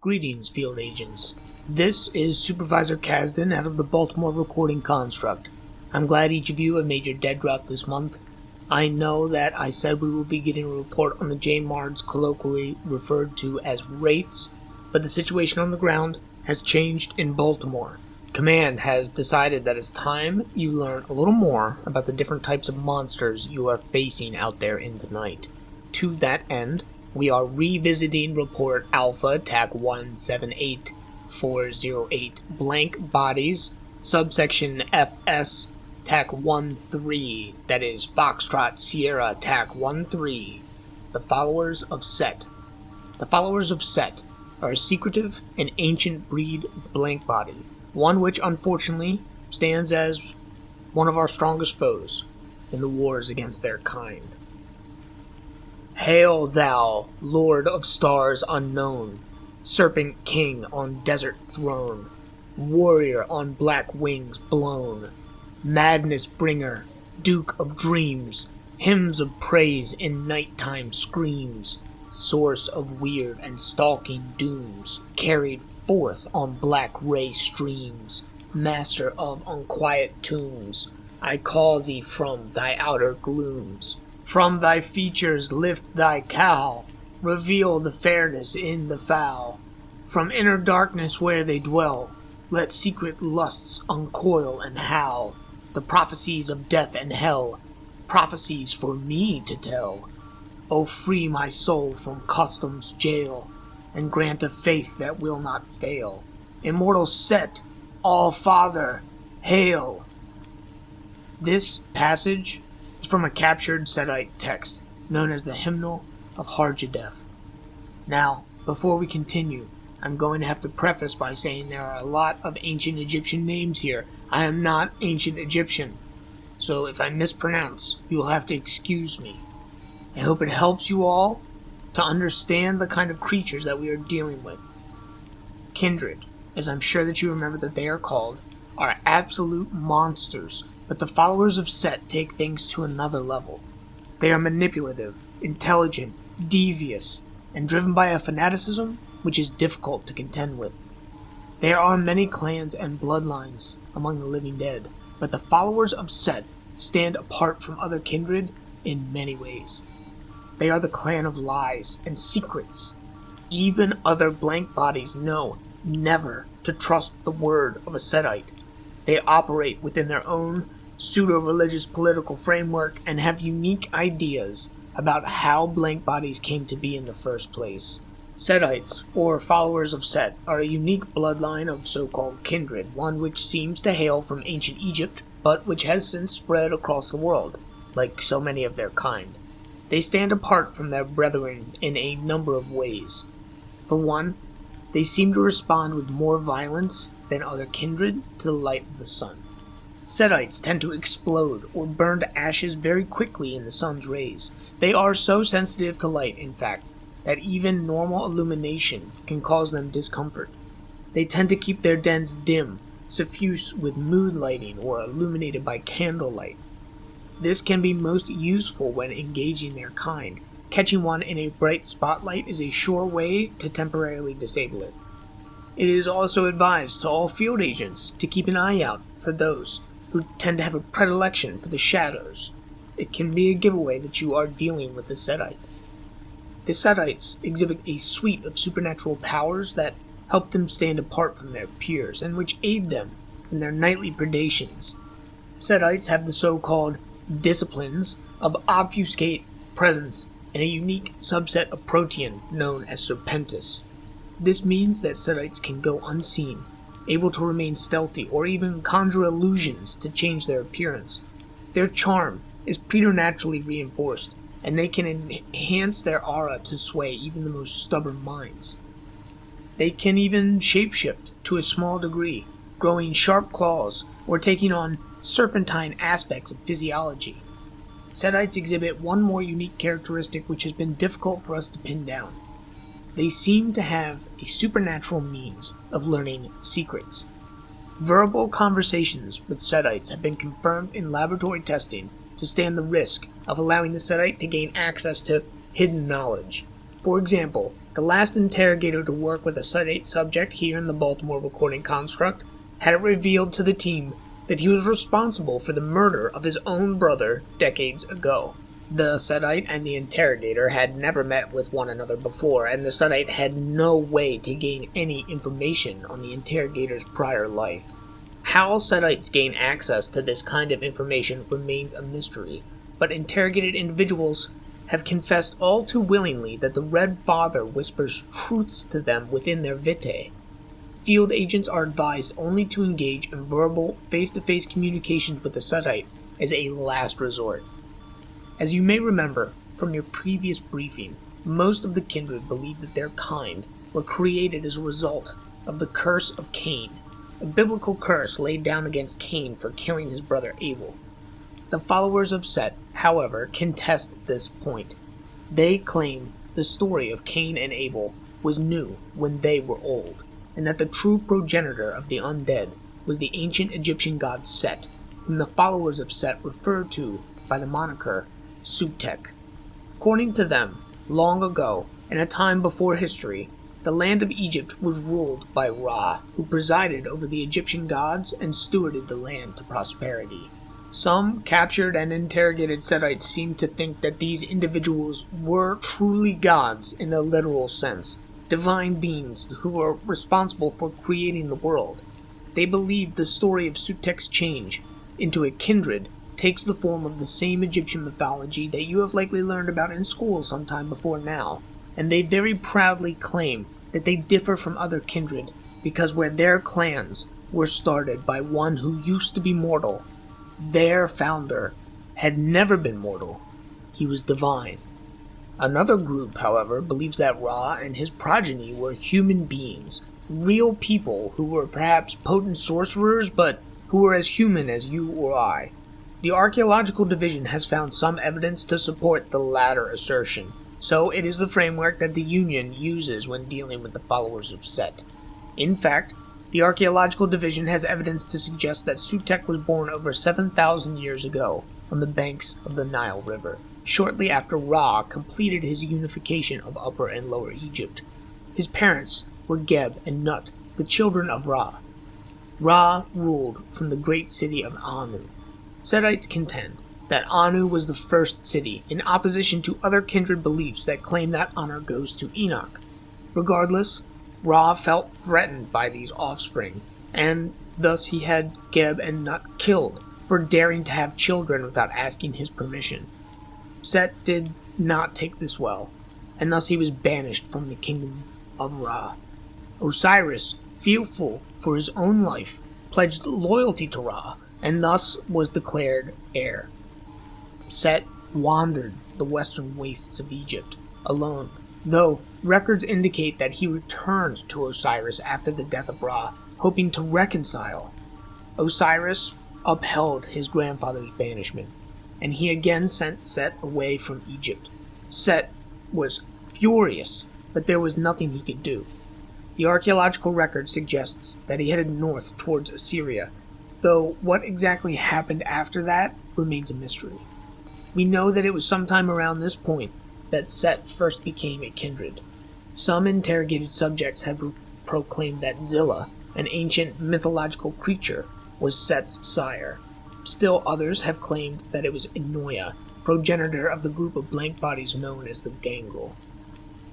Greetings, field agents. This is Supervisor Kasdan out of the Baltimore Recording Construct. I'm glad each of you have made your dead drop this month. I know that I said we will be getting a report on the J-Mards, colloquially referred to as Wraiths, but the situation on the ground has changed in Baltimore. Command has decided that it's time you learn a little more about the different types of monsters you are facing out there in the night. To that end, we are revisiting Report Alpha TAC 178408 Blank Bodies, subsection FS TAC 13, that is Foxtrot Sierra TAC 13, the Followers of Set. The Followers of Set are a secretive and ancient breed blank body, one which unfortunately stands as one of our strongest foes in the wars against their kind. Hail thou, Lord of stars unknown, Serpent King on desert throne, Warrior on black wings blown, Madness bringer, Duke of dreams, Hymns of praise in nighttime screams, Source of weird and stalking dooms, Carried forth on black ray streams, Master of unquiet tombs, I call thee from thy outer glooms. From thy features lift thy cowl, reveal the fairness in the foul. From inner darkness where they dwell, let secret lusts uncoil and howl. The prophecies of death and hell, prophecies for me to tell. O free my soul from custom's jail, and grant a faith that will not fail. Immortal Set, All-Father, hail! This passage is from a captured Setite text known as the Hymnal of Harjadeth. Now, before we continue, I'm going to have to preface by saying there are a lot of ancient Egyptian names here. I am not ancient Egyptian, so if I mispronounce, you will have to excuse me. I hope it helps you all to understand the kind of creatures that we are dealing with. Kindred, as I'm sure that you remember that they are called, are absolute monsters, but the followers of Set take things to another level. They are manipulative, intelligent, devious, and driven by a fanaticism which is difficult to contend with. There are many clans and bloodlines among the living dead, but the followers of Set stand apart from other kindred in many ways. They are the clan of lies and secrets. Even other blank bodies know never to trust the word of a Setite. They operate within their own pseudo-religious political framework and have unique ideas about how blank bodies came to be in the first place. Setites, or followers of Set, are a unique bloodline of so-called kindred, one which seems to hail from ancient Egypt, but which has since spread across the world, like so many of their kind. They stand apart from their brethren in a number of ways. For one, they seem to respond with more violence than other kindred to the light of the sun. Setites tend to explode or burn to ashes very quickly in the sun's rays. They are so sensitive to light, in fact, that even normal illumination can cause them discomfort. They tend to keep their dens dim, suffused with mood lighting or illuminated by candlelight. This can be most useful when engaging their kind. Catching one in a bright spotlight is a sure way to temporarily disable it. It is also advised to all field agents to keep an eye out for those who tend to have a predilection for the shadows. It can be a giveaway that you are dealing with a Setite. The Setites exhibit a suite of supernatural powers that help them stand apart from their peers and which aid them in their nightly predations. Setites have the so-called disciplines of obfuscate, presence, and a unique subset of protean known as serpentis. This means that Setites can go unseen, able to remain stealthy, or even conjure illusions to change their appearance. Their charm is preternaturally reinforced, and they can enhance their aura to sway even the most stubborn minds. They can even shapeshift to a small degree, growing sharp claws or taking on serpentine aspects of physiology. Setites exhibit one more unique characteristic which has been difficult for us to pin down. They seem to have a supernatural means of learning secrets. Verbal conversations with Setites have been confirmed in laboratory testing to stand the risk of allowing the Setite to gain access to hidden knowledge. For example, the last interrogator to work with a Sudate subject here in the Baltimore recording construct had it revealed to the team that he was responsible for the murder of his own brother decades ago. The Sudite and the interrogator had never met with one another before, and the Sudite had no way to gain any information on the interrogator's prior life. How Sudites gain access to this kind of information remains a mystery, but interrogated individuals have confessed all too willingly that the Red Father whispers truths to them within their vitae. Field agents are advised only to engage in verbal, face-to-face communications with the Sudite as a last resort. As you may remember from your previous briefing, most of the kindred believe that their kind were created as a result of the curse of Cain, a biblical curse laid down against Cain for killing his brother Abel. The followers of Set, however, contest this point. They claim the story of Cain and Abel was new when they were old, and that the true progenitor of the undead was the ancient Egyptian god Set, whom the followers of Set refer to by the moniker Sutek. According to them, long ago, in a time before history, the land of Egypt was ruled by Ra, who presided over the Egyptian gods and stewarded the land to prosperity. Some captured and interrogated Setites seem to think that these individuals were truly gods in the literal sense, divine beings who were responsible for creating the world. They believe the story of Sutek's change into a kindred takes the form of the same Egyptian mythology that you have likely learned about in school sometime before now, and they very proudly claim that they differ from other kindred because where their clans were started by one who used to be mortal, their founder had never been mortal. He was divine. Another group, however, believes that Ra and his progeny were human beings, real people who were perhaps potent sorcerers, but who were as human as you or I. The Archaeological Division has found some evidence to support the latter assertion, so it is the framework that the Union uses when dealing with the followers of Set. In fact, the Archaeological Division has evidence to suggest that Sutek was born over 7,000 years ago on the banks of the Nile River, shortly after Ra completed his unification of Upper and Lower Egypt. His parents were Geb and Nut, the children of Ra. Ra ruled from the great city of Anu. Setites contend that Anu was the first city, in opposition to other kindred beliefs that claim that honor goes to Enoch. Regardless, Ra felt threatened by these offspring, and thus he had Geb and Nut killed for daring to have children without asking his permission. Set did not take this well, and thus he was banished from the kingdom of Ra. Osiris, fearful for his own life, pledged loyalty to Ra, and thus was declared heir. Set wandered the western wastes of Egypt, alone, though records indicate that he returned to Osiris after the death of Ra, hoping to reconcile. Osiris upheld his grandfather's banishment, and he again sent Set away from Egypt. Set was furious, but there was nothing he could do. The archaeological record suggests that he headed north towards Assyria, though what exactly happened after that remains a mystery. We know that it was sometime around this point that Set first became a kindred. Some interrogated subjects have proclaimed that Zillah, an ancient mythological creature, was Set's sire. Still others have claimed that it was Enoya, progenitor of the group of blank bodies known as the Gangrel.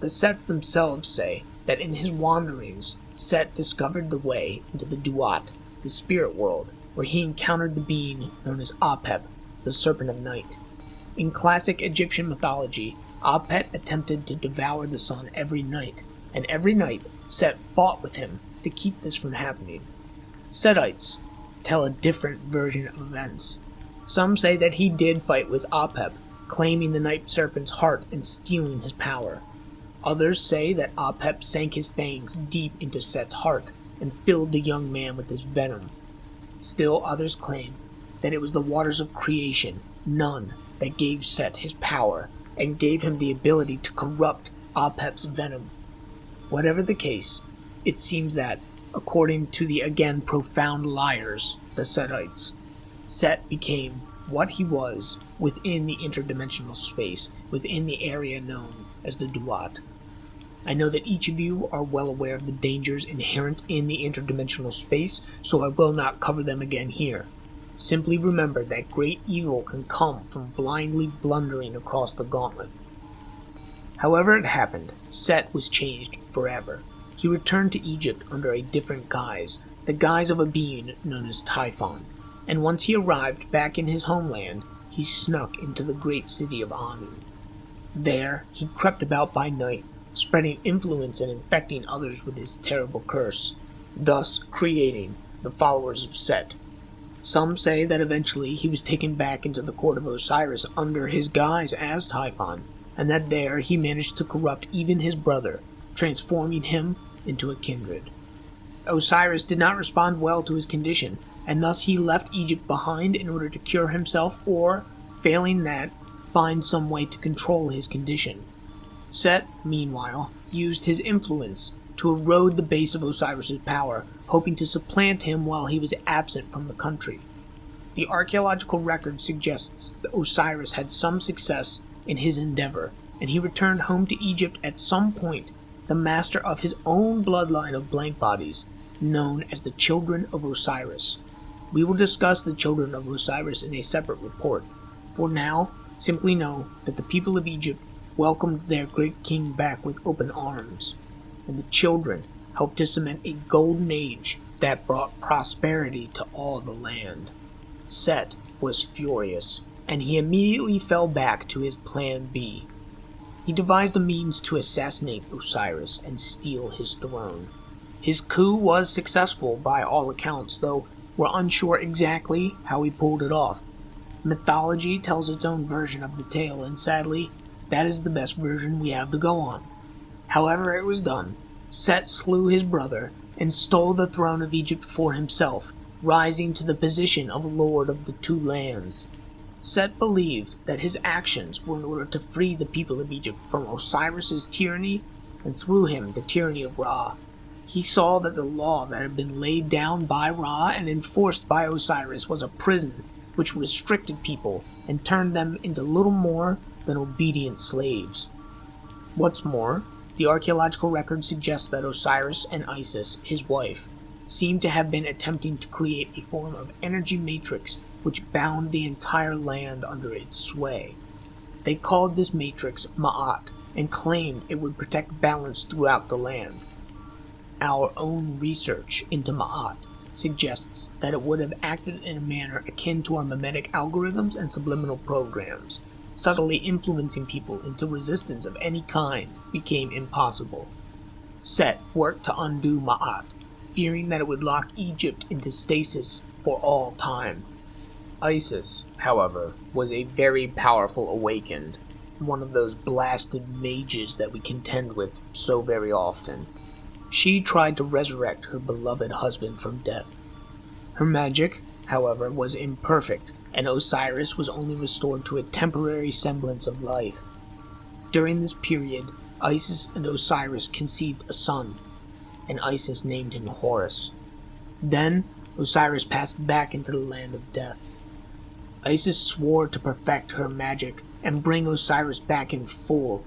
The Sets themselves say that in his wanderings, Set discovered the way into the Duat, the spirit world, where he encountered the being known as Apep, the Serpent of Night. In classic Egyptian mythology, Apep attempted to devour the sun every night, and every night Set fought with him to keep this from happening. Setites tell a different version of events. Some say that he did fight with Apep, claiming the night serpent's heart and stealing his power. Others say that Apep sank his fangs deep into Set's heart and filled the young man with his venom. Still others claim that it was the waters of creation, Nun, that gave Set his power and gave him the ability to corrupt Apep's venom. Whatever the case, it seems that, according to the again profound liars, the Setites, Set became what he was within the interdimensional space, within the area known as the Duat. I know that each of you are well aware of the dangers inherent in the interdimensional space, so I will not cover them again here. Simply remember that great evil can come from blindly blundering across the gauntlet. However it happened, Set was changed forever. He returned to Egypt under a different guise, the guise of a being known as Typhon, and once he arrived back in his homeland, he snuck into the great city of Anu. There, he crept about by night, spreading influence and infecting others with his terrible curse, thus creating the followers of Set. Some say that eventually he was taken back into the court of Osiris under his guise as Typhon, and that there he managed to corrupt even his brother, transforming him into a kindred. Osiris did not respond well to his condition, and thus he left Egypt behind in order to cure himself or, failing that, find some way to control his condition. Set, meanwhile, used his influence to erode the base of Osiris's power, hoping to supplant him while he was absent from the country. The archaeological record suggests that Osiris had some success in his endeavor, and he returned home to Egypt at some point, the master of his own bloodline of blank bodies, known as the Children of Osiris. We will discuss the Children of Osiris in a separate report. For now, simply know that the people of Egypt welcomed their great king back with open arms, and the children helped to cement a golden age that brought prosperity to all the land. Set was furious, and he immediately fell back to his plan B. He devised a means to assassinate Osiris and steal his throne. His coup was successful by all accounts, though we're unsure exactly how he pulled it off. Mythology tells its own version of the tale, and sadly, that is the best version we have to go on. However it was done, Set slew his brother and stole the throne of Egypt for himself, rising to the position of Lord of the Two Lands. Set believed that his actions were in order to free the people of Egypt from Osiris's tyranny and through him the tyranny of Ra. He saw that the law that had been laid down by Ra and enforced by Osiris was a prison which restricted people and turned them into little more than obedient slaves. What's more, the archaeological record suggests that Osiris and Isis, his wife, seem to have been attempting to create a form of energy matrix which bound the entire land under its sway. They called this matrix Ma'at and claimed it would protect balance throughout the land. Our own research into Ma'at suggests that it would have acted in a manner akin to our mimetic algorithms and subliminal programs. Subtly influencing people into resistance of any kind became impossible. Set worked to undo Ma'at, fearing that it would lock Egypt into stasis for all time. Isis, however, was a very powerful awakened, one of those blasted mages that we contend with so very often. She tried to resurrect her beloved husband from death. Her magic, however, was imperfect, and Osiris was only restored to a temporary semblance of life. During this period, Isis and Osiris conceived a son, and Isis named him Horus. Then, Osiris passed back into the land of death. Isis swore to perfect her magic and bring Osiris back in full.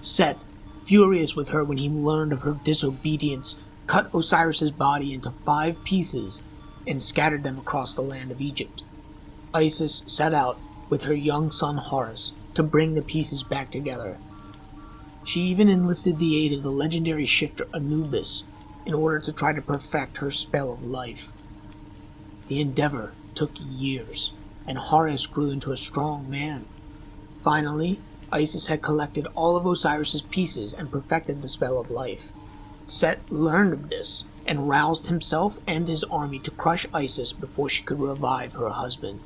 Set, furious with her when he learned of her disobedience, cut Osiris's body into 5 pieces and scattered them across the land of Egypt. Isis set out with her young son Horus to bring the pieces back together. She even enlisted the aid of the legendary shifter Anubis in order to try to perfect her spell of life. The endeavor took years, and Horus grew into a strong man. Finally, Isis had collected all of Osiris's pieces and perfected the spell of life. Set learned of this and roused himself and his army to crush Isis before she could revive her husband.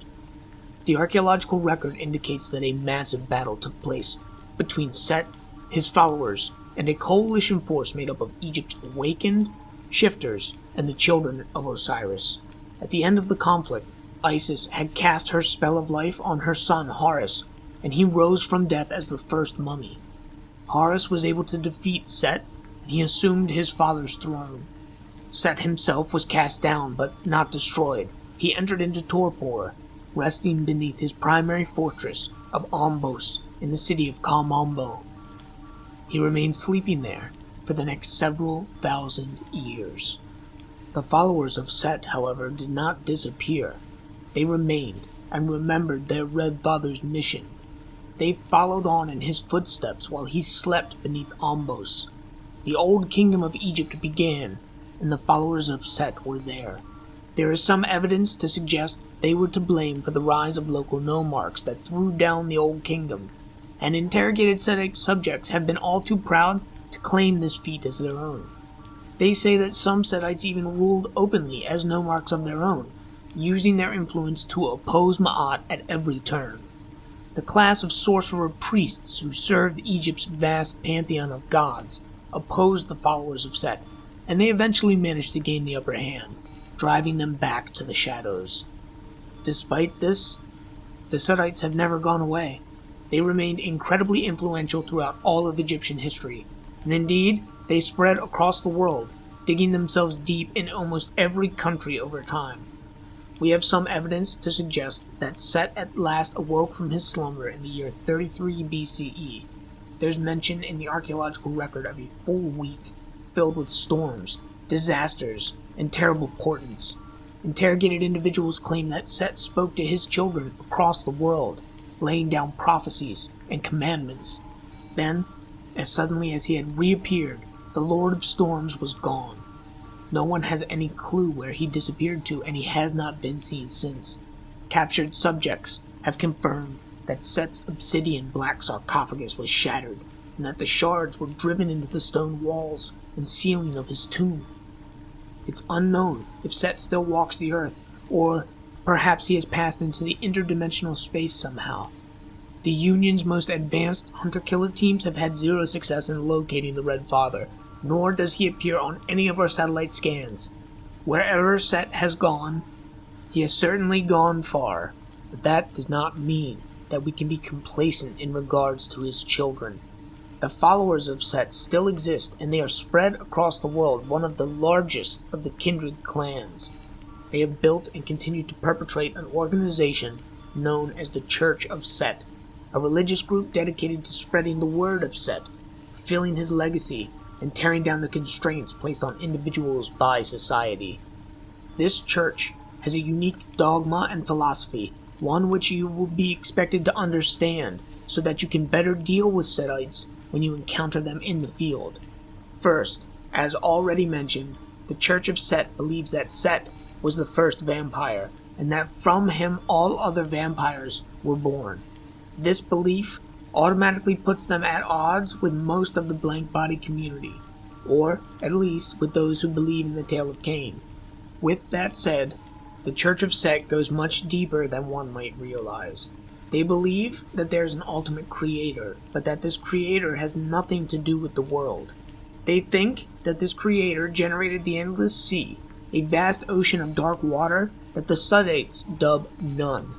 The archaeological record indicates that a massive battle took place between Set, his followers, and a coalition force made up of Egypt's awakened, shifters, and the children of Osiris. At the end of the conflict, Isis had cast her spell of life on her son Horus, and he rose from death as the first mummy. Horus was able to defeat Set, and he assumed his father's throne. Set himself was cast down, but not destroyed. He entered into torpor, resting beneath his primary fortress of Ombos in the city of Kamombo. He remained sleeping there for the next several thousand years. The followers of Set, however, did not disappear. They remained and remembered their Red Father's mission. They followed on in his footsteps while he slept beneath Ombos. The old kingdom of Egypt began, and the followers of Set were there. There is some evidence to suggest they were to blame for the rise of local nomarchs that threw down the old kingdom, and interrogated Setite subjects have been all too proud to claim this feat as their own. They say that some Setites even ruled openly as nomarchs of their own, using their influence to oppose Ma'at at every turn. The class of sorcerer priests who served Egypt's vast pantheon of gods opposed the followers of Set, and they eventually managed to gain the upper hand, driving them back to the shadows. Despite this, the Setites have never gone away. They remained incredibly influential throughout all of Egyptian history, and indeed, they spread across the world, digging themselves deep in almost every country over time. We have some evidence to suggest that Set at last awoke from his slumber in the year 33 BCE. There's mention in the archaeological record of a full week filled with storms, disasters, and terrible portents. Interrogated individuals claim that Set spoke to his children across the world, laying down prophecies and commandments. Then, as suddenly as he had reappeared, the Lord of Storms was gone. No one has any clue where he disappeared to, and he has not been seen since. Captured subjects have confirmed that Set's obsidian black sarcophagus was shattered, and that the shards were driven into the stone walls and ceiling of his tomb. It's unknown if Set still walks the earth, or perhaps he has passed into the interdimensional space somehow. The Union's most advanced hunter-killer teams have had zero success in locating the Red Father, nor does he appear on any of our satellite scans. Wherever Set has gone, he has certainly gone far, but that does not mean that we can be complacent in regards to his children. The followers of Set still exist, and they are spread across the world, one of the largest of the kindred clans. They have built and continue to perpetrate an organization known as the Church of Set, a religious group dedicated to spreading the word of Set, fulfilling his legacy, and tearing down the constraints placed on individuals by society. This church has a unique dogma and philosophy, one which you will be expected to understand, so that you can better deal with Setites when you encounter them in the field. First, as already mentioned, the Church of Set believes that Set was the first vampire, and that from him all other vampires were born. This belief automatically puts them at odds with most of the blank body community, or at least with those who believe in the tale of Cain. With that said, the Church of Set goes much deeper than one might realize. They believe that there is an ultimate creator, but that this creator has nothing to do with the world. They think that this creator generated the endless sea, a vast ocean of dark water that the Setites dub Nun.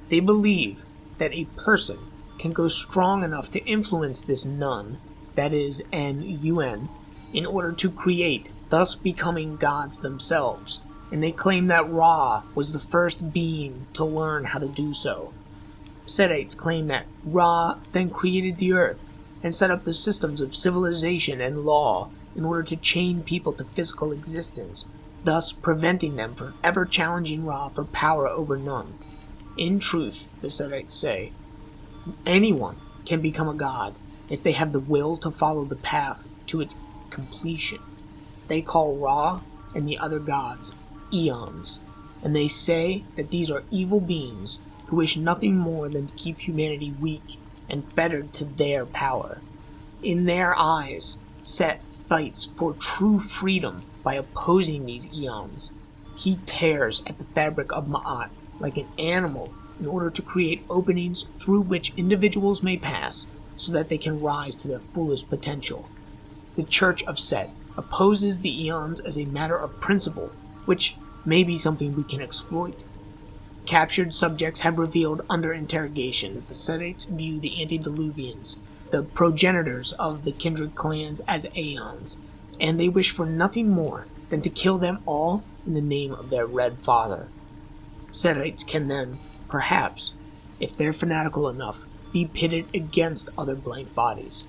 They believe that a person can go strong enough to influence this Nun, that is N-U-N, in order to create, thus becoming gods themselves, and they claim that Ra was the first being to learn how to do so. Setites claim that Ra then created the earth and set up the systems of civilization and law in order to chain people to physical existence, thus preventing them from ever challenging Ra for power over none. In truth, the Setites say, anyone can become a god if they have the will to follow the path to its completion. They call Ra and the other gods eons, and they say that these are evil beings who wish nothing more than to keep humanity weak and fettered to their power. In their eyes, Set fights for true freedom by opposing these eons. He tears at the fabric of Ma'at like an animal in order to create openings through which individuals may pass so that they can rise to their fullest potential. The Church of Set opposes the eons as a matter of principle, which may be something we can exploit. Captured subjects have revealed under interrogation that the Setites view the antediluvians, the progenitors of the kindred clans, as aeons, and they wish for nothing more than to kill them all in the name of their Red Father. Setites can then, perhaps, if they're fanatical enough, be pitted against other blank bodies.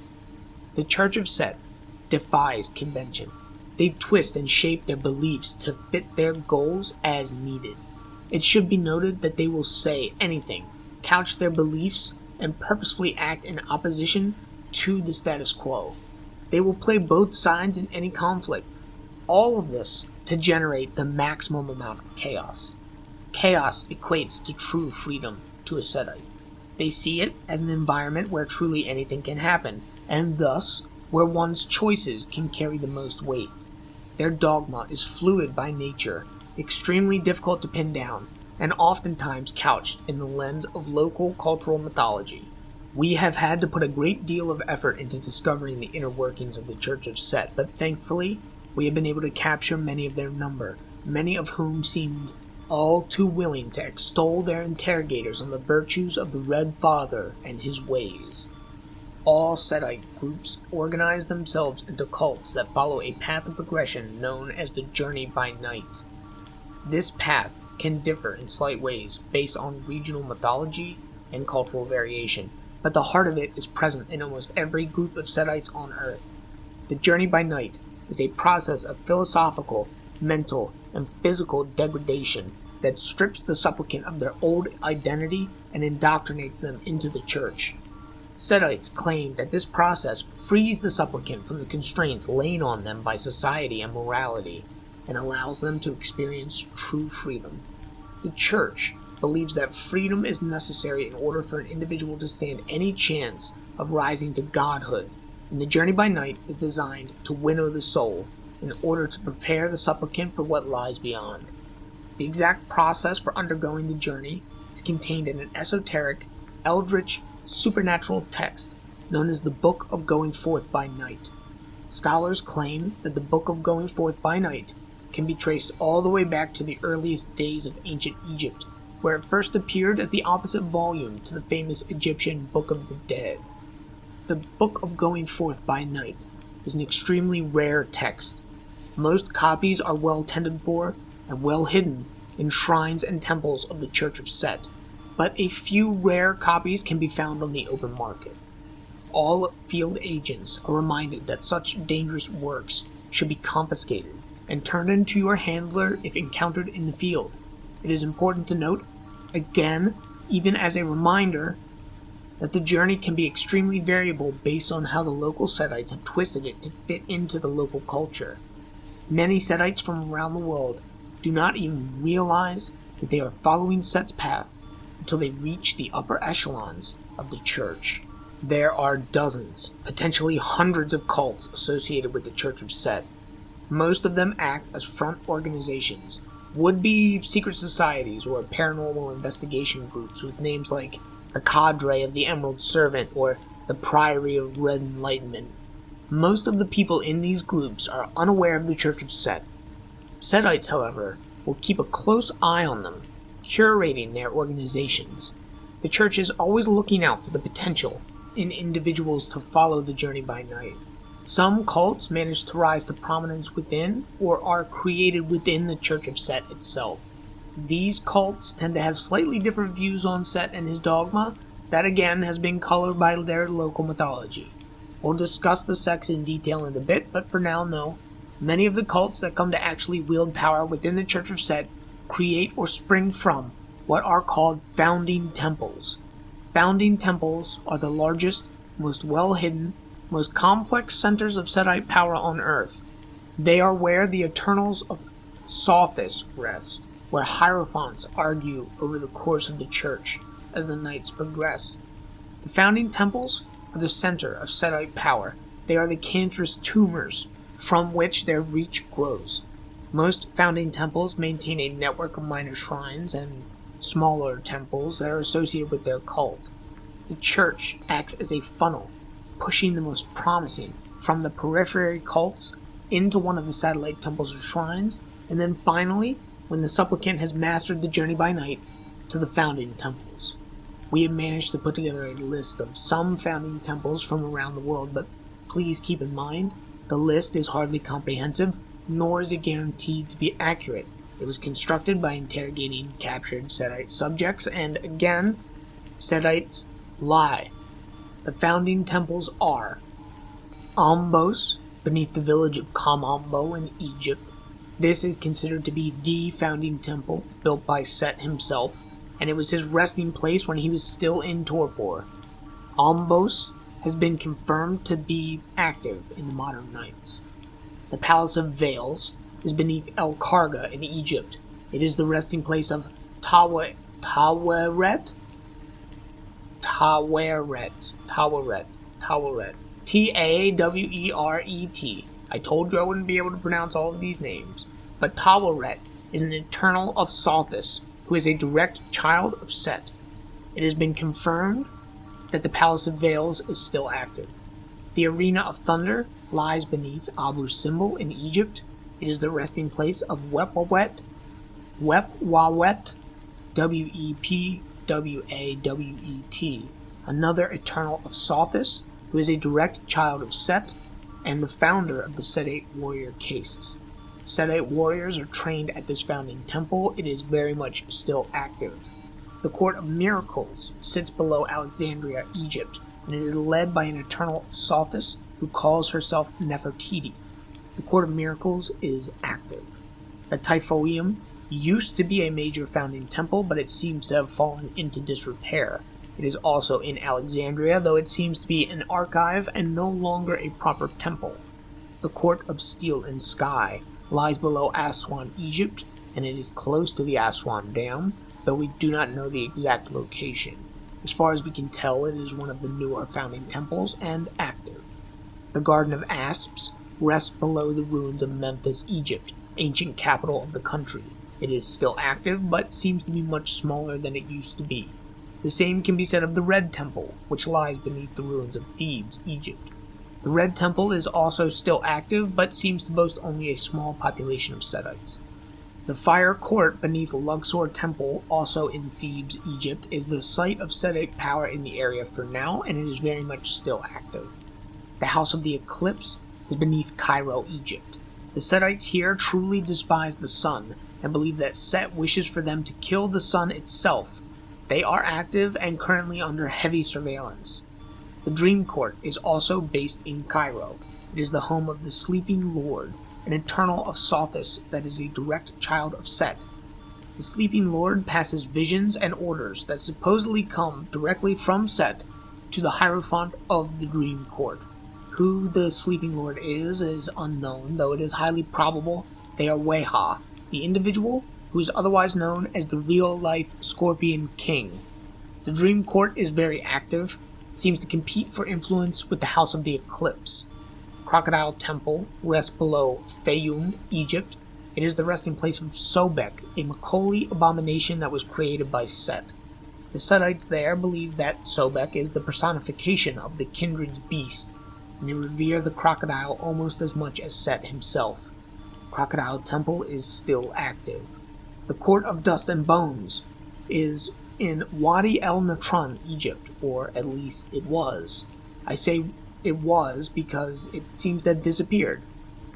The Church of Set defies convention. They twist and shape their beliefs to fit their goals as needed. It should be noted that they will say anything, couch their beliefs, and purposefully act in opposition to the status quo. They will play both sides in any conflict. All of this to generate the maximum amount of chaos. Chaos equates to true freedom to a Setite. They see it as an environment where truly anything can happen, and thus where one's choices can carry the most weight. Their dogma is fluid by nature, extremely difficult to pin down, and oftentimes couched in the lens of local cultural mythology. We have had to put a great deal of effort into discovering the inner workings of the Church of Set, but thankfully, we have been able to capture many of their number, many of whom seemed all too willing to extol their interrogators on the virtues of the Red Father and his ways. All Setite groups organize themselves into cults that follow a path of progression known as the Journey by Night. This path can differ in slight ways based on regional mythology and cultural variation, but the heart of it is present in almost every group of Setites on Earth. The Journey by Night is a process of philosophical, mental, and physical degradation that strips the supplicant of their old identity and indoctrinates them into the church. Setites claim that this process frees the supplicant from the constraints laid on them by society and morality, and allows them to experience true freedom. The church believes that freedom is necessary in order for an individual to stand any chance of rising to godhood, and the Journey by Night is designed to winnow the soul in order to prepare the supplicant for what lies beyond. The exact process for undergoing the journey is contained in an esoteric, eldritch, supernatural text known as the Book of Going Forth by Night. Scholars claim that the Book of Going Forth by Night can be traced all the way back to the earliest days of ancient Egypt, where it first appeared as the opposite volume to the famous Egyptian Book of the Dead. The Book of Going Forth by Night is an extremely rare text. Most copies are well tended for and well hidden in shrines and temples of the Church of Set, but a few rare copies can be found on the open market. All field agents are reminded that such dangerous works should be confiscated and turned into your handler if encountered in the field. It is important to note, again, even as a reminder, that the journey can be extremely variable based on how the local Setites have twisted it to fit into the local culture. Many Setites from around the world do not even realize that they are following Set's path until they reach the upper echelons of the church. There are dozens, potentially hundreds of cults associated with the Church of Set. Most of them act as front organizations, would-be secret societies or paranormal investigation groups with names like the Cadre of the Emerald Servant or the Priory of Red Enlightenment. Most of the people in these groups are unaware of the Church of Set. Setites, however, will keep a close eye on them, curating their organizations. The church is always looking out for the potential in individuals to follow the Journey by Night. Some cults manage to rise to prominence within or are created within the Church of Set itself. These cults tend to have slightly different views on Set and his dogma that again has been colored by their local mythology. We'll discuss the sects in detail in a bit, but for now, know. Many of the cults that come to actually wield power within the Church of Set create or spring from what are called founding temples. Founding temples are the largest, most well-hidden, most complex centers of Setite power on Earth. They are where the Eternals of Sothis rest, where Hierophants argue over the course of the Church as the nights progress. The founding temples are the center of Setite power. They are the cancerous tumors from which their reach grows. Most founding temples maintain a network of minor shrines and smaller temples that are associated with their cult. The church acts as a funnel, pushing the most promising from the periphery cults into one of the satellite temples or shrines, and then finally, when the supplicant has mastered the Journey by Night, to the founding temples. We have managed to put together a list of some founding temples from around the world, but please keep in mind, the list is hardly comprehensive, nor is it guaranteed to be accurate. It was constructed by interrogating captured Setite subjects, and again, Setites lie. The founding temples are Ombos beneath the village of Kamambo in Egypt. This is considered to be the founding temple built by Set himself, and it was his resting place when he was still in torpor. Ombos has been confirmed to be active in the modern nights. The Palace of Veils is beneath El Karga in Egypt. It is the resting place of Taweret. Taweret. I told you I wouldn't be able to pronounce all of these names. But Taweret is an eternal of Sothis, who is a direct child of Set. It has been confirmed that the Palace of Veils is still active. The Arena of Thunder lies beneath Abu Simbel in Egypt. It is the resting place of Wepwawet, Wepwawet, another eternal of Sothis, who is a direct child of Set, and the founder of the Setite warrior castes. Setite warriors are trained at this founding temple. It is very much still active. The Court of Miracles sits below Alexandria, Egypt, and it is led by an eternal of Sothis who calls herself Nefertiti. The Court of Miracles is active. The Typhoeum used to be a major founding temple, but it seems to have fallen into disrepair. It is also in Alexandria, though it seems to be an archive and no longer a proper temple. The Court of Steel and Sky lies below Aswan, Egypt, and it is close to the Aswan Dam, though we do not know the exact location. As far as we can tell, it is one of the newer founding temples and active. The Garden of Asps rests below the ruins of Memphis, Egypt, ancient capital of the country. It is still active, but seems to be much smaller than it used to be. The same can be said of the Red Temple, which lies beneath the ruins of Thebes, Egypt. The Red Temple is also still active, but seems to boast only a small population of Setites. The Fire Court beneath Luxor Temple, also in Thebes, Egypt, is the site of Setite power in the area for now, and it is very much still active. The House of the Eclipse is beneath Cairo, Egypt. The Setites here truly despise the sun, and believe that Set wishes for them to kill the sun itself. They are active and currently under heavy surveillance. The Dream Court is also based in Cairo. It is the home of the Sleeping Lord, an eternal of Sothis that is a direct child of Set. The Sleeping Lord passes visions and orders that supposedly come directly from Set to the Hierophant of the Dream Court. Who the Sleeping Lord is unknown, though it is highly probable they are Weha, the individual who is otherwise known as the real-life Scorpion King. The Dream Court is very active, seems to compete for influence with the House of the Eclipse. Crocodile Temple rests below Fayum, Egypt. It is the resting place of Sobek, a Macaulay abomination that was created by Set. The Setites there believe that Sobek is the personification of the Kindred's beast, and they revere the crocodile almost as much as Set himself. Crocodile Temple is still active. The Court of Dust and Bones is in Wadi El Natron, Egypt, or at least it was. I say it was because it seems to have disappeared.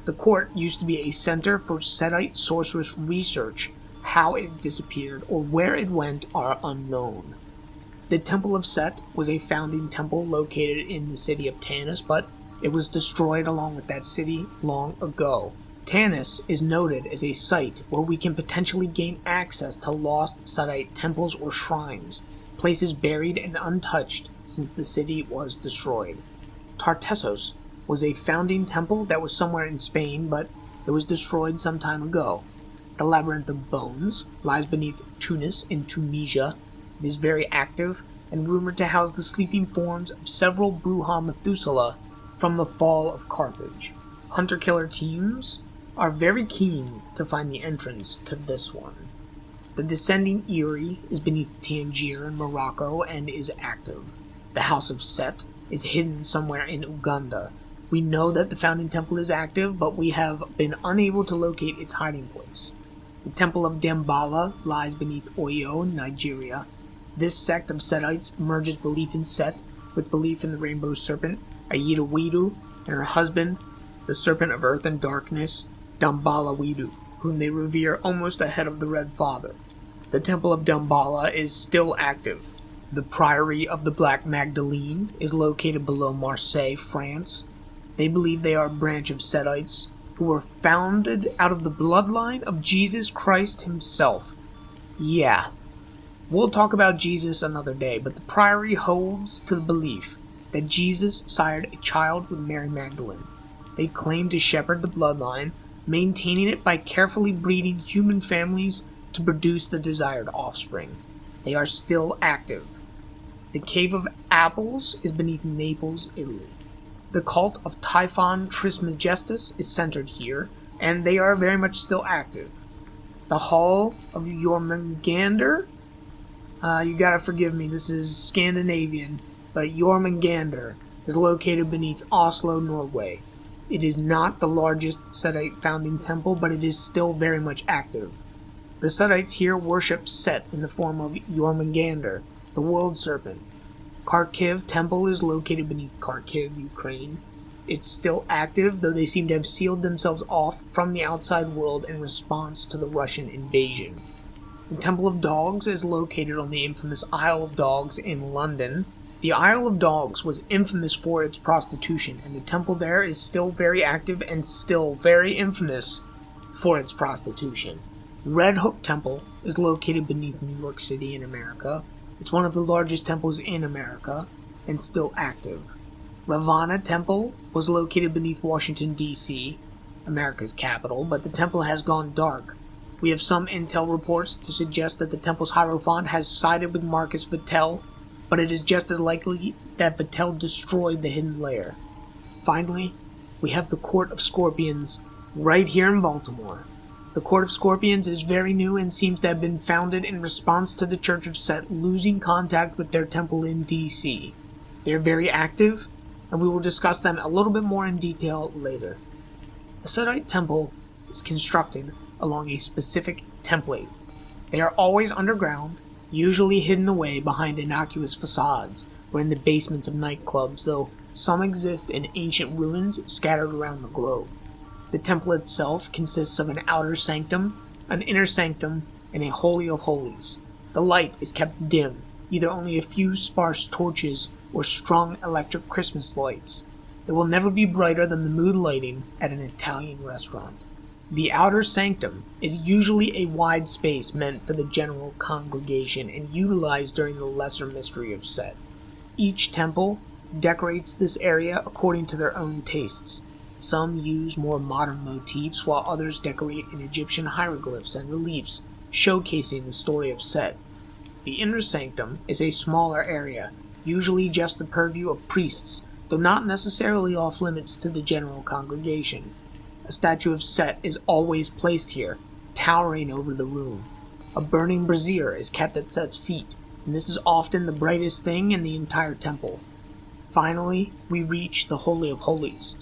The court used to be a center for Setite sorceress research. How it disappeared or where it went are unknown. The Temple of Set was a founding temple located in the city of Tanis, but it was destroyed along with that city long ago. Tanis is noted as a site where we can potentially gain access to lost Setite temples or shrines, places buried and untouched since the city was destroyed. Tartessos was a founding temple that was somewhere in Spain, but it was destroyed some time ago. The Labyrinth of Bones lies beneath Tunis in Tunisia. It is very active and rumored to house the sleeping forms of several Bruja Methuselah from the fall of Carthage. Hunter-killer teams are very keen to find the entrance to this one. The Descending Eyrie is beneath Tangier in Morocco and is active. The House of Set is hidden somewhere in Uganda. We know that the founding temple is active, but we have been unable to locate its hiding place. The Temple of Dambala lies beneath Oyo, Nigeria. This sect of Setites merges belief in Set with belief in the rainbow serpent, Aida Widu, and her husband, the serpent of earth and darkness, Dambala Widu, whom they revere almost ahead of the Red Father. The Temple of Dambala is still active. The Priory of the Black Magdalene is located below Marseille, France. They believe they are a branch of Setites who were founded out of the bloodline of Jesus Christ himself. Yeah, we'll talk about Jesus another day, but the priory holds to the belief that Jesus sired a child with Mary Magdalene. They claim to shepherd the bloodline, maintaining it by carefully breeding human families to produce the desired offspring. They are still active. The Cave of Apples is beneath Naples, Italy. The cult of Typhon Trismegistus is centered here, and they are very much still active. The Hall of Jormungandr, you gotta forgive me, this is Scandinavian, but Jormungandr is located beneath Oslo, Norway. It is not the largest Setite founding temple, but it is still very much active. The Setites here worship Set in the form of Jormungandr, the world serpent. Kharkiv Temple is located beneath Kharkiv, Ukraine. It's still active, though they seem to have sealed themselves off from the outside world in response to the Russian invasion. The Temple of Dogs is located on the infamous Isle of Dogs in London. The Isle of Dogs was infamous for its prostitution, and the temple there is still very active and still very infamous for its prostitution. Red Hook Temple is located beneath New York City in America. It's one of the largest temples in America, and still active. Ravana Temple was located beneath Washington, D.C., America's capital, but the temple has gone dark. We have some intel reports to suggest that the temple's Hierophant has sided with Marcus Vattel, but it is just as likely that Vattel destroyed the hidden lair. Finally, we have the Court of Scorpions right here in Baltimore. The Court of Scorpions is very new and seems to have been founded in response to the Church of Set losing contact with their temple in D.C. They're very active, and we will discuss them a little bit more in detail later. The Setite temple is constructed along a specific template. They are always underground, usually hidden away behind innocuous facades or in the basements of nightclubs, though some exist in ancient ruins scattered around the globe. The temple itself consists of an outer sanctum, an inner sanctum, and a holy of holies. The light is kept dim, either only a few sparse torches or strong electric Christmas lights. It will never be brighter than the mood lighting at an Italian restaurant. The outer sanctum is usually a wide space meant for the general congregation and utilized during the lesser mystery of Set. Each temple decorates this area according to their own tastes. Some use more modern motifs, while others decorate in Egyptian hieroglyphs and reliefs, showcasing the story of Set. The inner sanctum is a smaller area, usually just the purview of priests, though not necessarily off limits to the general congregation. A statue of Set is always placed here, towering over the room. A burning brazier is kept at Set's feet, and this is often the brightest thing in the entire temple. Finally, we reach the Holy of Holies.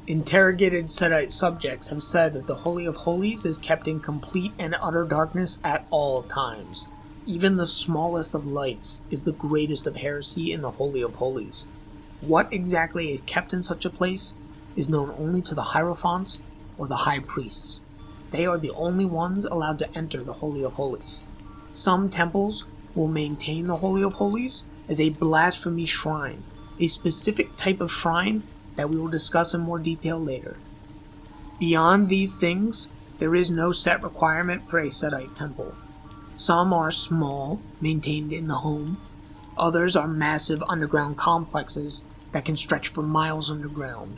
Interrogated Setite subjects have said that the Holy of Holies is kept in complete and utter darkness at all times. Even the smallest of lights is the greatest of heresy in the Holy of Holies. What exactly is kept in such a place is known only to the Hierophants or the High Priests. They are the only ones allowed to enter the Holy of Holies. Some temples will maintain the Holy of Holies as a blasphemy shrine, a specific type of shrine that we will discuss in more detail later. Beyond these things, there is no set requirement for a Setite temple. Some are small, maintained in the home. Others are massive underground complexes that can stretch for miles underground.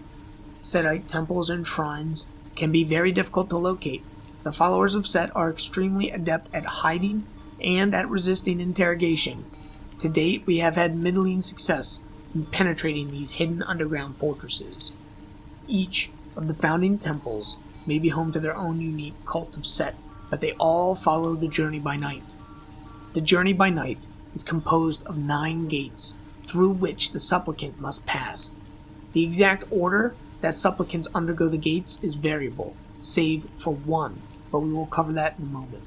Setite temples and shrines can be very difficult to locate. The followers of Set are extremely adept at hiding and at resisting interrogation. To date, we have had middling success in penetrating these hidden underground fortresses. Each of the founding temples may be home to their own unique cult of Set, but they all follow the Journey by Night. The Journey by Night is composed of 9 gates through which the supplicant must pass. The exact order that supplicants undergo the gates is variable, save for one, but we will cover that in a moment.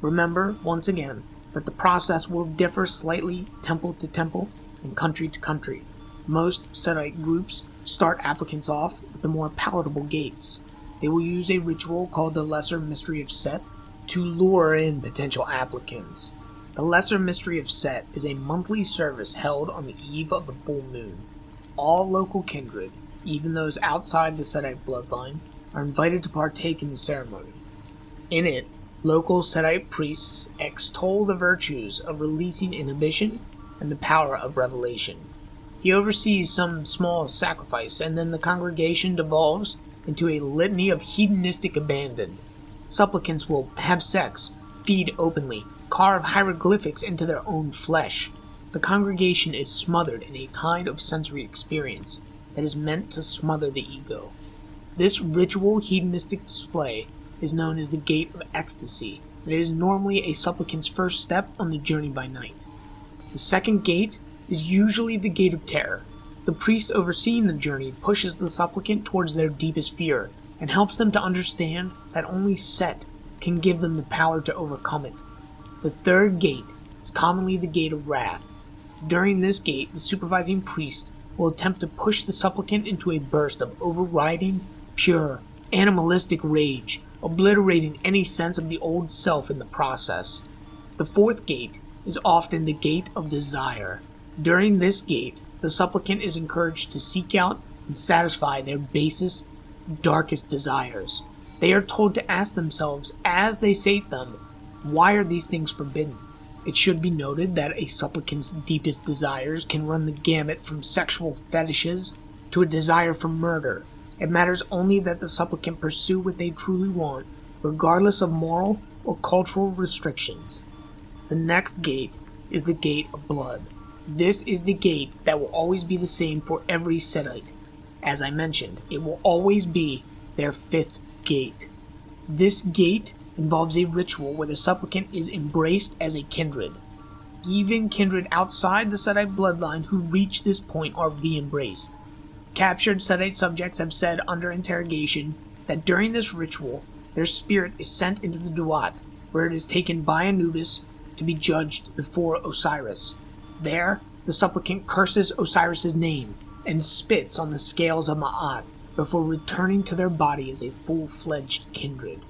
Remember, once again, that the process will differ slightly temple to temple and country to country. Most Setite groups start applicants off with the more palatable gates. They will use a ritual called the Lesser Mystery of Set to lure in potential applicants. The Lesser Mystery of Set is a monthly service held on the eve of the full moon. All local kindred, Even those outside the Setite bloodline are invited to partake in the ceremony. In it, local Setite priests extol the virtues of releasing inhibition and the power of revelation. He oversees some small sacrifice, and then the congregation devolves into a litany of hedonistic abandon. Supplicants will have sex, feed openly, carve hieroglyphics into their own flesh. The congregation is smothered in a tide of sensory experience that is meant to smother the ego. This ritual hedonistic display is known as the Gate of Ecstasy, and it is normally a supplicant's first step on the journey by night. The second gate is usually the Gate of Terror. The priest overseeing the journey pushes the supplicant towards their deepest fear and helps them to understand that only Set can give them the power to overcome it. The third gate is commonly the Gate of Wrath. During this gate, the supervising priest will attempt to push the supplicant into a burst of overriding, pure, animalistic rage, obliterating any sense of the old self in the process. The fourth gate is often the Gate of Desire. During this gate, the supplicant is encouraged to seek out and satisfy their basest, darkest desires. They are told to ask themselves, as they sate them, why are these things forbidden? It should be noted that a supplicant's deepest desires can run the gamut from sexual fetishes to a desire for murder. It matters only that the supplicant pursue what they truly want, regardless of moral or cultural restrictions. The next gate is the Gate of Blood. This is the gate that will always be the same for every Setite. As I mentioned, it will always be their fifth gate. This gate involves a ritual where the supplicant is embraced as a kindred. Even kindred outside the Setite bloodline who reach this point are re-embraced. Captured Setite subjects have said under interrogation that during this ritual, their spirit is sent into the Duat, where it is taken by Anubis to be judged before Osiris. There, the supplicant curses Osiris's name and spits on the scales of Ma'at before returning to their body as a full-fledged kindred.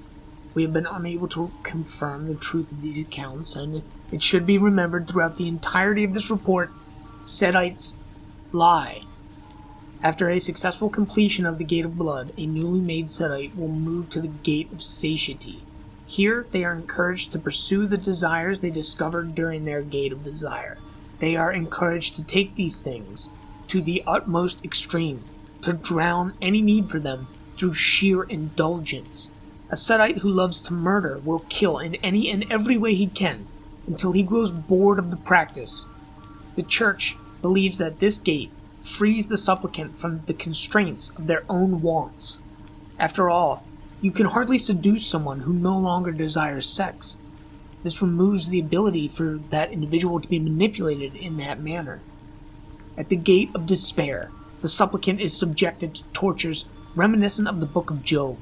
We have been unable to confirm the truth of these accounts, and it should be remembered throughout the entirety of this report, Setites lie. After a successful completion of the Gate of Blood, a newly made Setite will move to the Gate of Satiety. Here, they are encouraged to pursue the desires they discovered during their Gate of Desire. They are encouraged to take these things to the utmost extreme, to drown any need for them through sheer indulgence. A Setite who loves to murder will kill in any and every way he can, until he grows bored of the practice. The Church believes that this gate frees the supplicant from the constraints of their own wants. After all, you can hardly seduce someone who no longer desires sex. This removes the ability for that individual to be manipulated in that manner. At the Gate of Despair, the supplicant is subjected to tortures reminiscent of the Book of Job.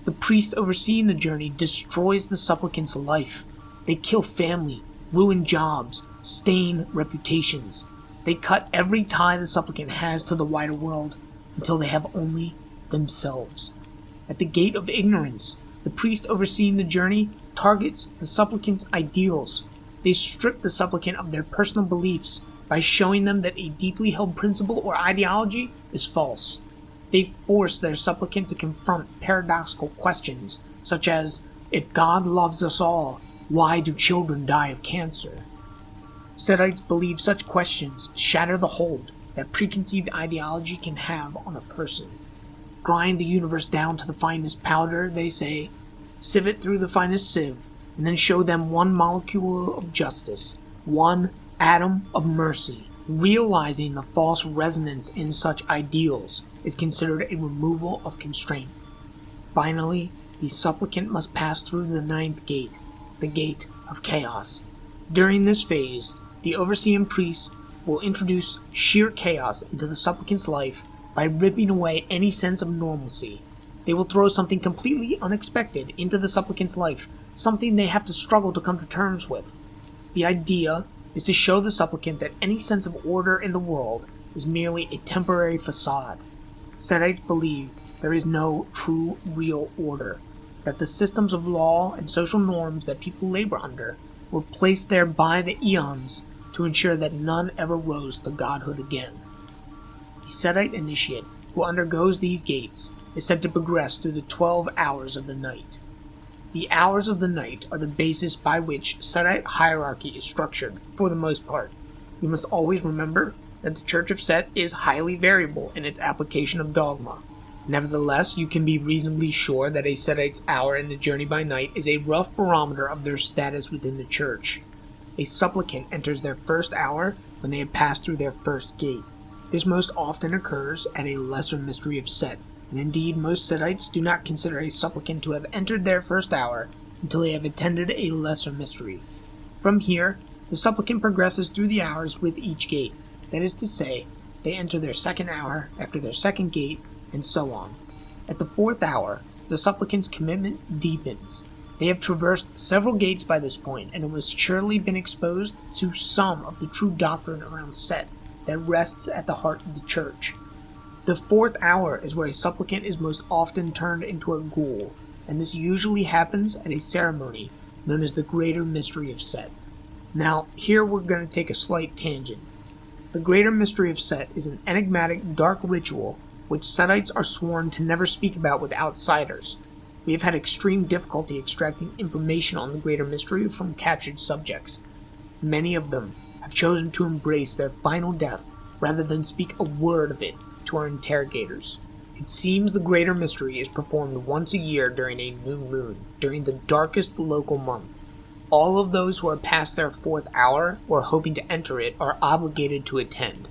The priest overseeing the journey destroys the supplicant's life. They kill family, ruin jobs, stain reputations. They cut every tie the supplicant has to the wider world until they have only themselves. At the Gate of Ignorance, the priest overseeing the journey targets the supplicant's ideals. They strip the supplicant of their personal beliefs by showing them that a deeply held principle or ideology is false. They force their supplicant to confront paradoxical questions, such as, if God loves us all, why do children die of cancer? Setites believe such questions shatter the hold that preconceived ideology can have on a person. Grind the universe down to the finest powder, they say, sieve it through the finest sieve, and then show them one molecule of justice, one atom of mercy. Realizing the false resonance in such ideals is considered a removal of constraint. Finally, the supplicant must pass through the ninth gate, the Gate of Chaos. During this phase, the overseeing priest will introduce sheer chaos into the supplicant's life by ripping away any sense of normalcy. They will throw something completely unexpected into the supplicant's life, something they have to struggle to come to terms with. The idea is to show the supplicant that any sense of order in the world is merely a temporary facade. Setites believe there is no true, real order, that the systems of law and social norms that people labor under were placed there by the eons to ensure that none ever rose to godhood again. A Setite initiate who undergoes these gates is said to progress through the 12 hours of the night. The hours of the night are the basis by which Setite hierarchy is structured, for the most part. You must always remember that the Church of Set is highly variable in its application of dogma. Nevertheless, you can be reasonably sure that a Setite's hour in the journey by night is a rough barometer of their status within the Church. A supplicant enters their first hour when they have passed through their first gate. This most often occurs at a lesser mystery of Set, and indeed most Setites do not consider a supplicant to have entered their first hour until they have attended a lesser mystery. From here, the supplicant progresses through the hours with each gate. That is to say, they enter their second hour after their second gate, and so on. At the fourth hour, the supplicant's commitment deepens. They have traversed several gates by this point, and have most surely been exposed to some of the true doctrine around Set that rests at the heart of the Church. The fourth hour is where a supplicant is most often turned into a ghoul, and this usually happens at a ceremony known as the Greater Mystery of Set. Now, here we're going to take a slight tangent. The Greater Mystery of Set is an enigmatic, dark ritual which Setites are sworn to never speak about with outsiders. We have had extreme difficulty extracting information on the Greater Mystery from captured subjects. Many of them have chosen to embrace their final death rather than speak a word of it to our interrogators. It seems the Greater Mystery is performed once a year during a new moon, during the darkest local month. All of those who are past their fourth hour or hoping to enter it are obligated to attend.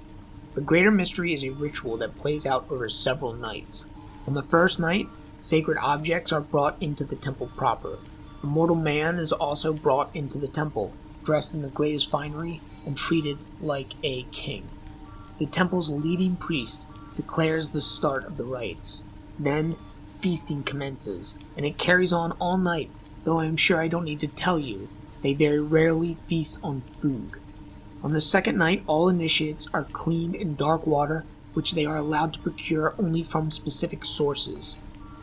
The Greater Mystery is a ritual that plays out over several nights. On the first night, sacred objects are brought into the temple proper. A mortal man is also brought into the temple, dressed in the greatest finery and treated like a king. The temple's leading priest declares the start of the rites. Then, feasting commences, and it carries on all night, though I am sure I don't need to tell you, they very rarely feast on food. On the second night, all initiates are cleaned in dark water, which they are allowed to procure only from specific sources.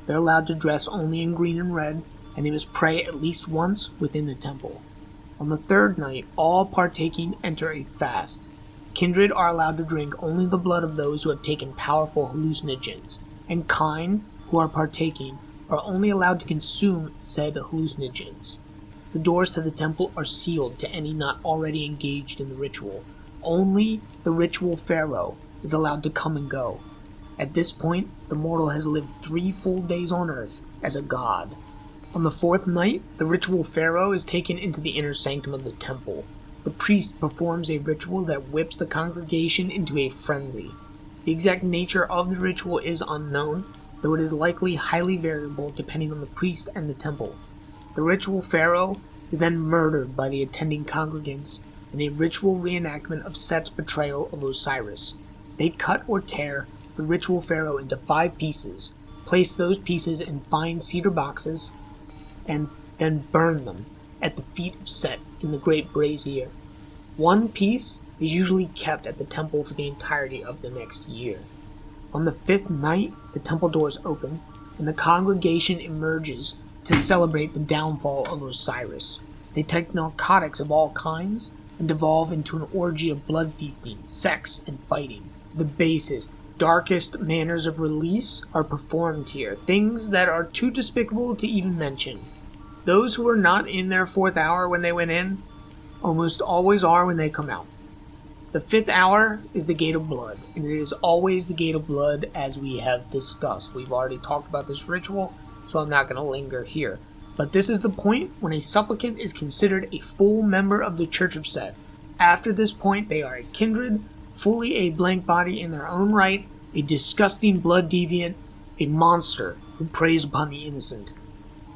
They're allowed to dress only in green and red, and they must pray at least once within the temple. On the third night, all partaking enter a fast. Kindred are allowed to drink only the blood of those who have taken powerful hallucinogens, and kine, who are partaking, are only allowed to consume said hallucinogens. The doors to the temple are sealed to any not already engaged in the ritual. Only the ritual pharaoh is allowed to come and go. At this point, the mortal has lived 3 full days on earth as a god. On the fourth night, the ritual pharaoh is taken into the inner sanctum of the temple. The priest performs a ritual that whips the congregation into a frenzy. The exact nature of the ritual is unknown, though it is likely highly variable depending on the priest and the temple. The ritual pharaoh is then murdered by the attending congregants in a ritual reenactment of Set's betrayal of Osiris. They cut or tear the ritual pharaoh into 5 pieces, place those pieces in fine cedar boxes, and then burn them at the feet of Set in the great brazier. 1 piece is usually kept at the temple for the entirety of the next year. On the 5th night, the temple doors open, and the congregation emerges to celebrate the downfall of Osiris. They take narcotics of all kinds and devolve into an orgy of blood feasting, sex, and fighting. The basest, darkest manners of release are performed here, things that are too despicable to even mention. Those who were not in their 4th hour when they went in, almost always are when they come out. The 5th hour is the Gate of Blood, and it is always the Gate of Blood as we have discussed. We've already talked about this ritual, so I'm not going to linger here. But this is the point when a supplicant is considered a full member of the Church of Set. After this point, they are a kindred, fully a blank body in their own right, a disgusting blood deviant, a monster who preys upon the innocent.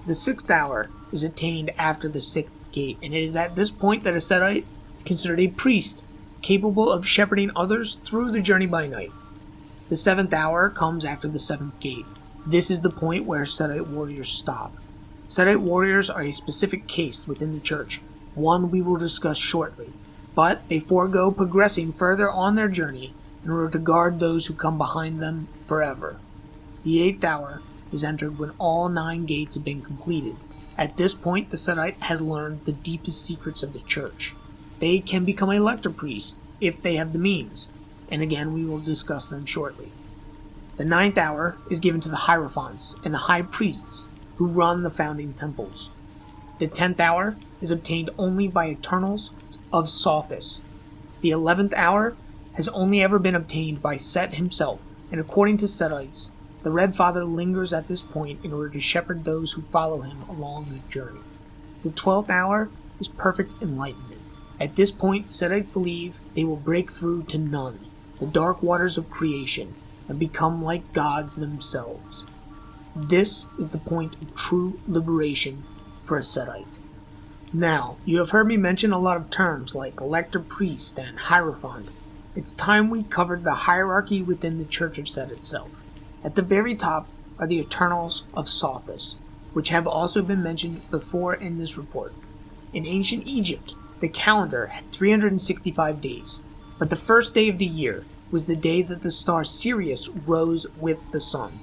The 6th hour is attained after the 6th gate, and it is at this point that a Setite is considered a priest, capable of shepherding others through the journey by night. The 7th hour comes after the 7th gate. This is the point where Setite warriors stop. Setite warriors are a specific case within the church, one we will discuss shortly, but they forego progressing further on their journey in order to guard those who come behind them forever. The 8th hour is entered when all 9 gates have been completed. At this point, the Setite has learned the deepest secrets of the church. They can become a lector priest if they have the means, and again we will discuss them shortly. The 9th hour is given to the Hierophants and the High Priests who run the founding temples. The 10th hour is obtained only by Eternals of Sothis. The 11th hour has only ever been obtained by Set himself, and according to Setites, the Red Father lingers at this point in order to shepherd those who follow him along the journey. The 12th hour is perfect enlightenment. At this point, Setites believe they will break through to none, the dark waters of creation, and become like gods themselves. This is the point of true liberation for a Setite. Now, you have heard me mention a lot of terms like Elector Priest and Hierophant. It's time we covered the hierarchy within the Church of Set itself. At the very top are the Eternals of Sothis, which have also been mentioned before in this report. In ancient Egypt, the calendar had 365 days, but the first day of the year was the day that the star Sirius rose with the sun.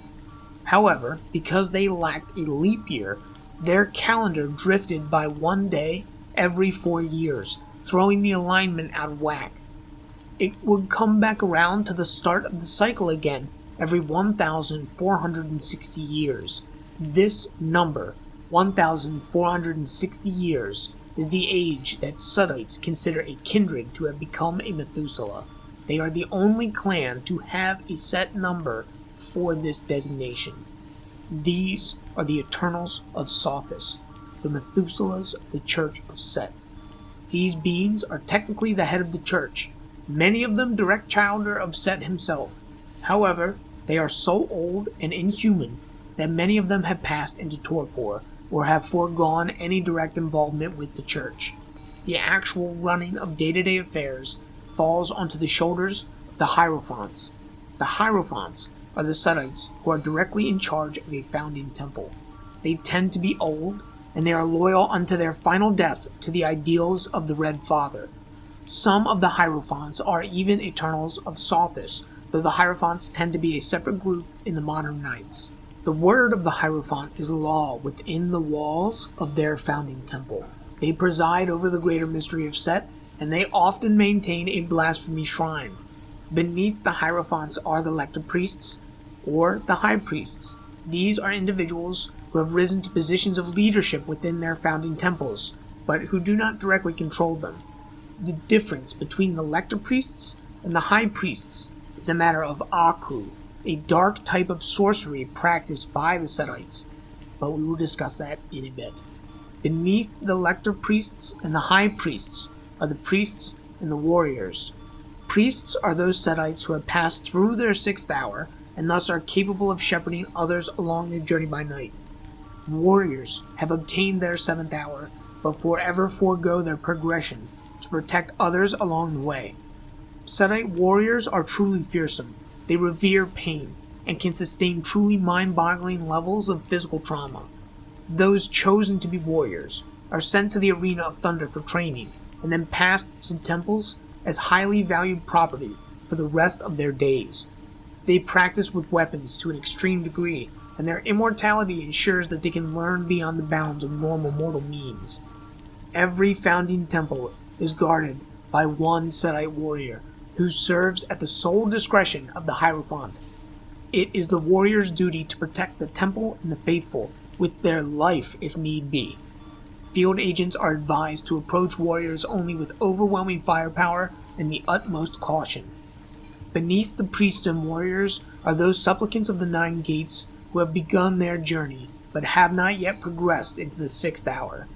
However, because they lacked a leap year, their calendar drifted by one day every 4 years, throwing the alignment out of whack. It would come back around to the start of the cycle again every 1,460 years. This number, 1,460 years, is the age that Setites consider a kindred to have become a Methuselah. They are the only clan to have a set number for this designation. These are the Eternals of Sothis, the Methuselahs of the Church of Set. These beings are technically the head of the church, many of them direct childer of Set himself. However, they are so old and inhuman that many of them have passed into torpor or have foregone any direct involvement with the church. The actual running of day-to-day affairs falls onto the shoulders of the Hierophants. The Hierophants are the Setites who are directly in charge of a founding temple. They tend to be old, and they are loyal unto their final death to the ideals of the Red Father. Some of the Hierophants are even Eternals of Sothis, though the Hierophants tend to be a separate group in the modern Knights. The word of the Hierophant is law within the walls of their founding temple. They preside over the greater mystery of Set, and they often maintain a blasphemy shrine. Beneath the Hierophants are the Lector Priests, or the High Priests. These are individuals who have risen to positions of leadership within their founding temples, but who do not directly control them. The difference between the Lector Priests and the High Priests is a matter of Aku, a dark type of sorcery practiced by the Setites, but we will discuss that in a bit. Beneath the Lector Priests and the High Priests are the Priests and the Warriors. Priests are those Setites who have passed through their 6th hour and thus are capable of shepherding others along their journey by night. Warriors have obtained their 7th hour, but forever forego their progression to protect others along the way. Setite warriors are truly fearsome. They revere pain and can sustain truly mind-boggling levels of physical trauma. Those chosen to be warriors are sent to the arena of thunder for training and then passed to temples as highly valued property for the rest of their days. They practice with weapons to an extreme degree, and their immortality ensures that they can learn beyond the bounds of normal mortal means. Every founding temple is guarded by one Setite warrior, who serves at the sole discretion of the Hierophant. It is the warrior's duty to protect the temple and the faithful with their life if need be. Field agents are advised to approach warriors only with overwhelming firepower and the utmost caution. Beneath the priests and warriors are those supplicants of the 9 gates who have begun their journey, but have not yet progressed into the 6th hour.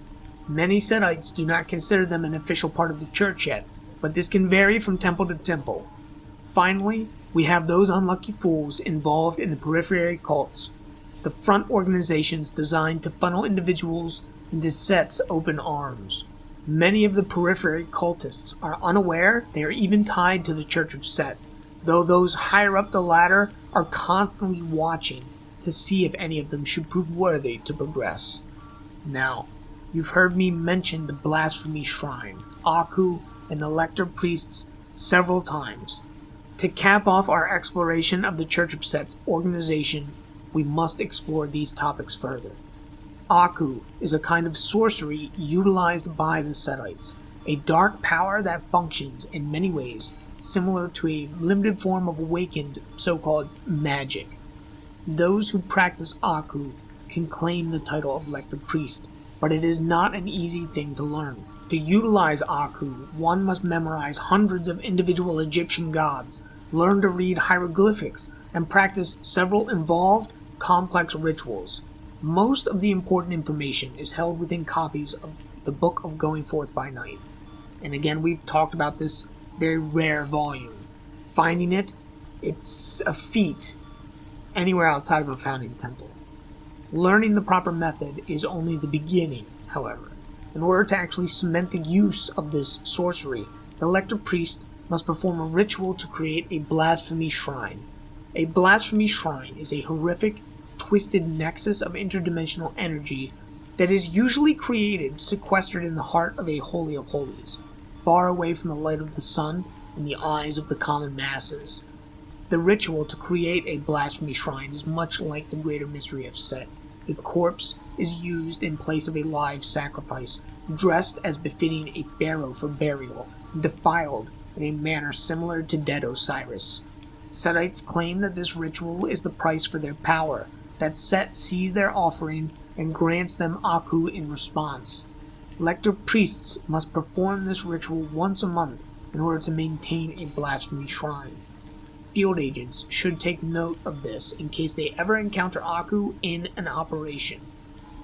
Many Setites do not consider them an official part of the church yet, but this can vary from temple to temple. Finally, we have those unlucky fools involved in the periphery cults, the front organizations designed to funnel individuals into Set's open arms. Many of the periphery cultists are unaware they are even tied to the Church of Set, though those higher up the ladder are constantly watching to see if any of them should prove worthy to progress. Now, you've heard me mention the blasphemy shrine, Aku, and the Lector Priests several times. To cap off our exploration of the Church of Set's organization, we must explore these topics further. Aku is a kind of sorcery utilized by the Setites, a dark power that functions in many ways similar to a limited form of awakened so-called magic. Those who practice Aku can claim the title of Lector Priest, but it is not an easy thing to learn. To utilize Aku, one must memorize hundreds of individual Egyptian gods, learn to read hieroglyphics, and practice several involved, complex rituals. Most of the important information is held within copies of the Book of Going Forth by Night. And again, we've talked about this very rare volume. Finding it, it's a feat anywhere outside of a founding temple. Learning the proper method is only the beginning, however. In order to actually cement the use of this sorcery, the Lector Priest must perform a ritual to create a blasphemy shrine. A blasphemy shrine is a horrific, twisted nexus of interdimensional energy that is usually created sequestered in the heart of a Holy of Holies, far away from the light of the sun and the eyes of the common masses. The ritual to create a blasphemy shrine is much like the greater mystery of Set. A corpse is used in place of a live sacrifice, dressed as befitting a pharaoh for burial, and defiled in a manner similar to dead Osiris. Setites claim that this ritual is the price for their power, that Set sees their offering and grants them Aku in response. Lector priests must perform this ritual once a month in order to maintain a blasphemy shrine. Field agents should take note of this in case they ever encounter Aku in an operation.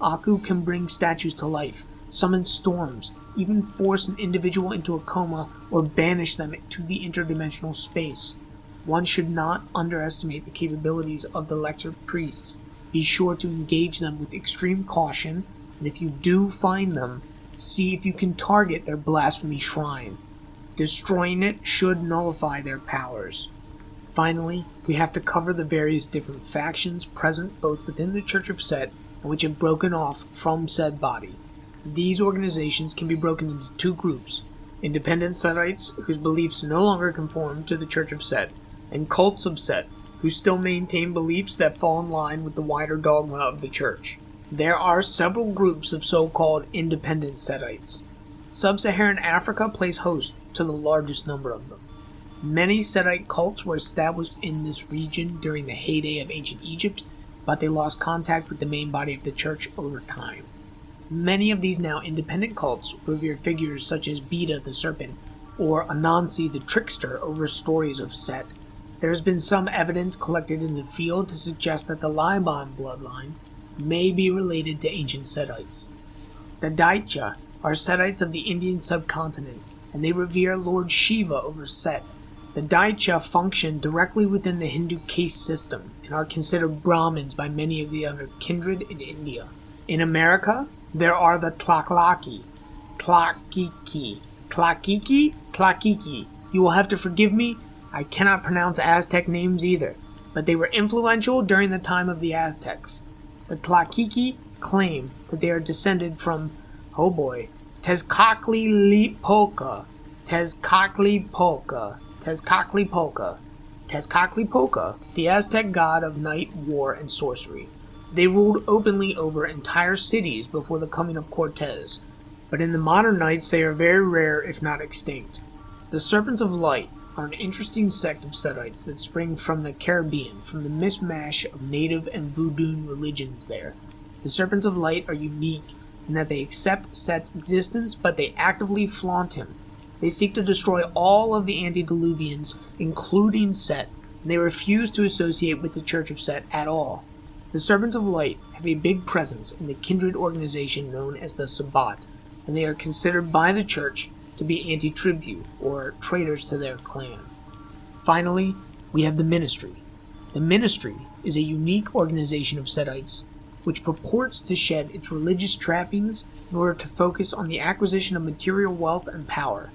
Aku can bring statues to life, summon storms, even force an individual into a coma or banish them to the interdimensional space. One should not underestimate the capabilities of the Lector priests. Be sure to engage them with extreme caution, and if you do find them, see if you can target their blasphemy shrine. Destroying it should nullify their powers. Finally, we have to cover the various different factions present both within the Church of Set and which have broken off from said body. These organizations can be broken into two groups: independent Setites, whose beliefs no longer conform to the Church of Set, and cults of Set, who still maintain beliefs that fall in line with the wider dogma of the Church. There are several groups of so-called independent Setites. Sub-Saharan Africa plays host to the largest number of them. Many Setite cults were established in this region during the heyday of ancient Egypt, but they lost contact with the main body of the Church over time. Many of these now independent cults revere figures such as Beta the Serpent, or Anansi the Trickster over stories of Set. There has been some evidence collected in the field to suggest that the Liban bloodline may be related to ancient Setites. The Daitya are Setites of the Indian subcontinent, and they revere Lord Shiva over Set. The Daitya function directly within the Hindu caste system and are considered Brahmins by many of the other kindred in India. In America, there are the Tlaklaki, Tlakiki. You will have to forgive me, I cannot pronounce Aztec names either, but they were influential during the time of the Aztecs. The Tlakiki claim that they are descended from, Tezcatlipoca, the Aztec god of night, war, and sorcery. They ruled openly over entire cities before the coming of Cortez, but in the modern nights they are very rare if not extinct. The Serpents of Light are an interesting sect of Setites that spring from the Caribbean, from the mishmash of native and voodoo religions there. The Serpents of Light are unique in that they accept Set's existence, but they actively flaunt him. They seek to destroy all of the antediluvians, including Set, and they refuse to associate with the Church of Set at all. The Serpents of Light have a big presence in the kindred organization known as the Sabbat, and they are considered by the Church to be anti-tribute, or traitors to their clan. Finally, we have the Ministry. The Ministry is a unique organization of Setites which purports to shed its religious trappings in order to focus on the acquisition of material wealth and power.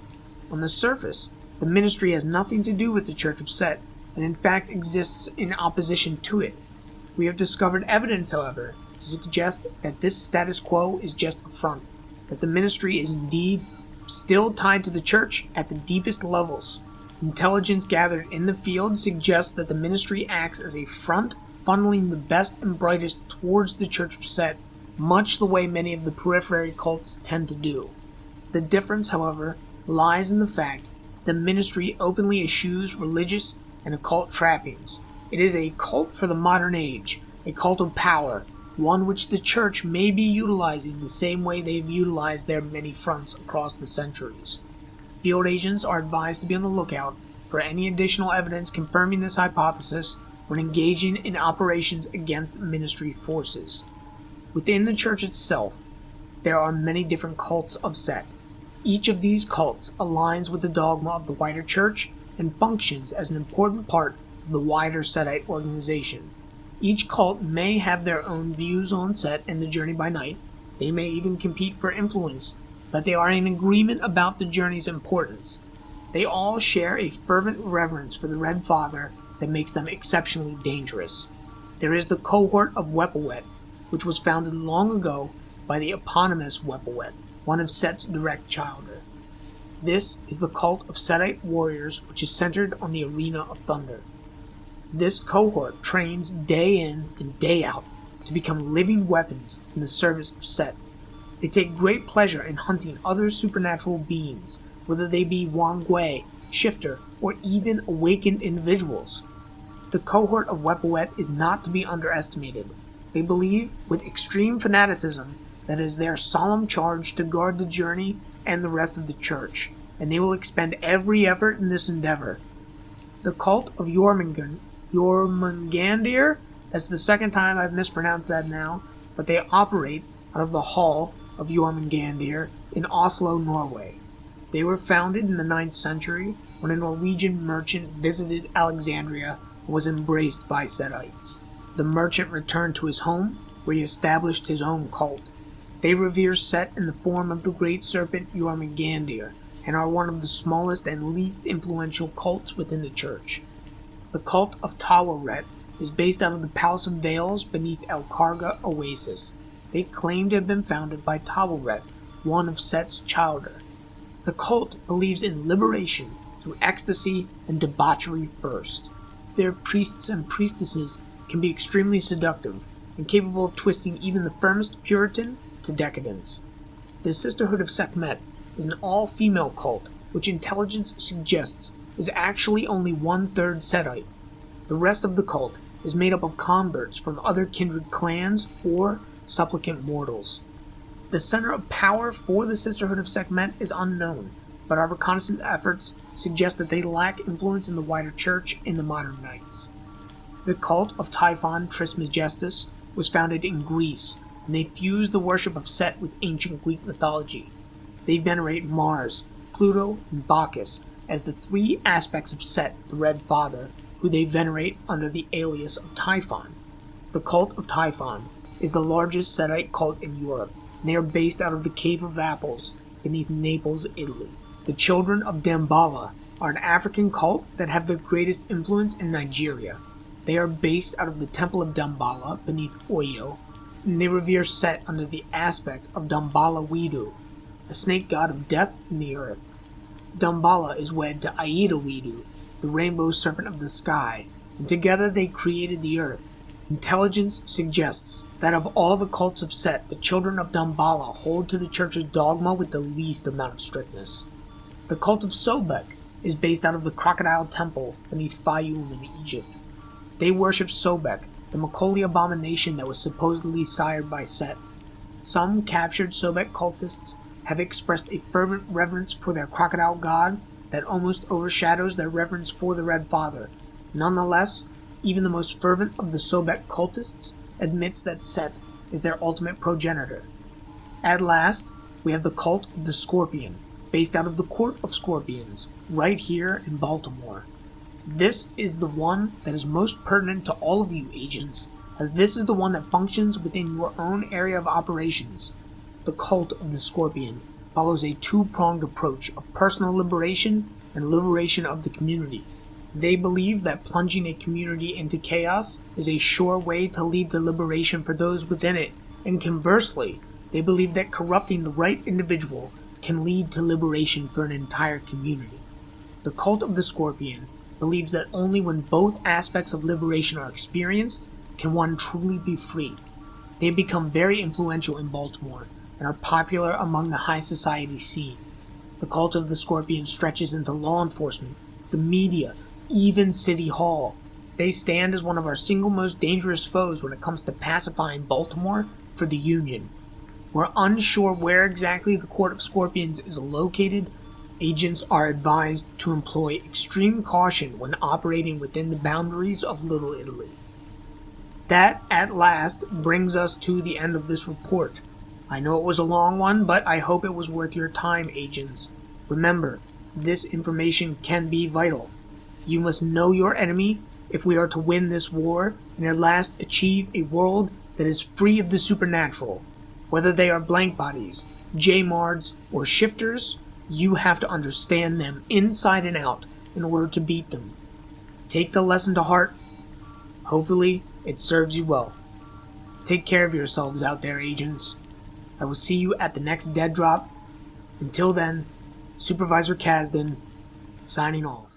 On the surface, the Ministry has nothing to do with the Church of Set, and in fact exists in opposition to it. We have discovered evidence, however, to suggest that this status quo is just a front, that the Ministry is indeed still tied to the Church at the deepest levels. Intelligence gathered in the field suggests that the Ministry acts as a front, funneling the best and brightest towards the Church of Set, much the way many of the periphery cults tend to do. The difference, however, lies in the fact that The ministry openly eschews religious and occult trappings. It is a cult for the modern age, a cult of power, one which the church may be utilizing the same way they've utilized their many fronts across the centuries. Field agents are advised to be on the lookout for any additional evidence confirming this hypothesis when engaging in operations against ministry forces. Within the church itself, there are many different cults of Set. Each of these cults aligns with the dogma of the wider church and functions as an important part of the wider Setite organization. Each cult may have their own views on Set and the journey by night. They may even compete for influence, but they are in agreement about the journey's importance. They all share a fervent reverence for the Red Father that makes them exceptionally dangerous. There is the cohort of Wepawet, which was founded long ago by the eponymous Wepawet, one of Set's direct childhood. This is the cult of Setite warriors, which is centered on the Arena of Thunder. This cohort trains day in and day out to become living weapons in the service of Set. They take great pleasure in hunting other supernatural beings, whether they be Wangwei, Shifter, or even awakened individuals. The cohort of Wepawet is not to be underestimated. They believe, with extreme fanaticism, that it is their solemn charge to guard the journey and the rest of the church, and they will expend every effort in this endeavor. The cult of Jormungandr, that's the second time I've mispronounced that now, but they operate out of the Hall of Jormungandr in Oslo, Norway. They were founded in the 9th century when a Norwegian merchant visited Alexandria and was embraced by Setites. The merchant returned to his home, where he established his own cult. They revere Set in the form of the great serpent Jormungandr, and are one of the smallest and least influential cults within the church. The cult of Tawaret is based out of the Palace of Veils beneath El Karga Oasis. They claim to have been founded by Tawaret, one of Set's childhood. The cult believes in liberation through ecstasy and debauchery first. Their priests and priestesses can be extremely seductive and capable of twisting even the firmest Puritan to decadence. The Sisterhood of Sekhmet is an all-female cult, which intelligence suggests is actually only 1/3 Setite. The rest of the cult is made up of converts from other kindred clans or supplicant mortals. The center of power for the Sisterhood of Sekhmet is unknown, but our reconnaissance efforts suggest that they lack influence in the wider church in the modern nights. The cult of Typhon Trismegistus was founded in Greece, and they fuse the worship of Set with ancient Greek mythology. They venerate Mars, Pluto, and Bacchus as the three aspects of Set, the Red Father, who they venerate under the alias of Typhon. The cult of Typhon is the largest Setite cult in Europe, and they are based out of the Cave of Apples beneath Naples, Italy. The Children of Damballa are an African cult that have the greatest influence in Nigeria. They are based out of the Temple of Damballa beneath Oyo, and they revere Set under the aspect of Damballa Widu, a snake god of death in the earth. Damballa is wed to Aida Widu, the rainbow serpent of the sky, and together they created the earth. Intelligence suggests that of all the cults of Set, the Children of Damballa hold to the church's dogma with the least amount of strictness. The cult of Sobek is based out of the Crocodile Temple beneath Fayum in Egypt. They worship Sobek, the Macaulay abomination that was supposedly sired by Set. Some captured Sobek cultists have expressed a fervent reverence for their crocodile god that almost overshadows their reverence for the Red Father. Nonetheless, even the most fervent of the Sobek cultists admits that Set is their ultimate progenitor. At last, we have the cult of the Scorpion, based out of the Court of Scorpions, right here in Baltimore. This is the one that is most pertinent to all of you agents, as this is the one that functions within your own area of operations. The cult of the Scorpion follows a two-pronged approach of personal liberation and liberation of the community. They believe that plunging a community into chaos is a sure way to lead to liberation for those within it, and conversely, they believe that corrupting the right individual can lead to liberation for an entire community. The cult of the Scorpion believes that only when both aspects of liberation are experienced can one truly be free. They have become very influential in Baltimore and are popular among the high society scene. The The cult of the Scorpion stretches into law enforcement, the media, even City Hall. They stand as one of our single most dangerous foes when it comes to pacifying Baltimore for the Union. We're unsure where exactly the Court of Scorpions is located. Agents are advised to employ extreme caution when operating within the boundaries of Little Italy. That, at last, brings us to the end of this report. I know it was a long one, but I hope it was worth your time, agents. Remember, this information can be vital. You must know your enemy if we are to win this war and at last achieve a world that is free of the supernatural. Whether they are blank bodies, J-Mards, or shifters, you have to understand them inside and out in order to beat them. Take the lesson to heart. Hopefully, it serves you well. Take care of yourselves out there, agents. I will see you at the next dead drop. Until then, Supervisor Kasdan, signing off.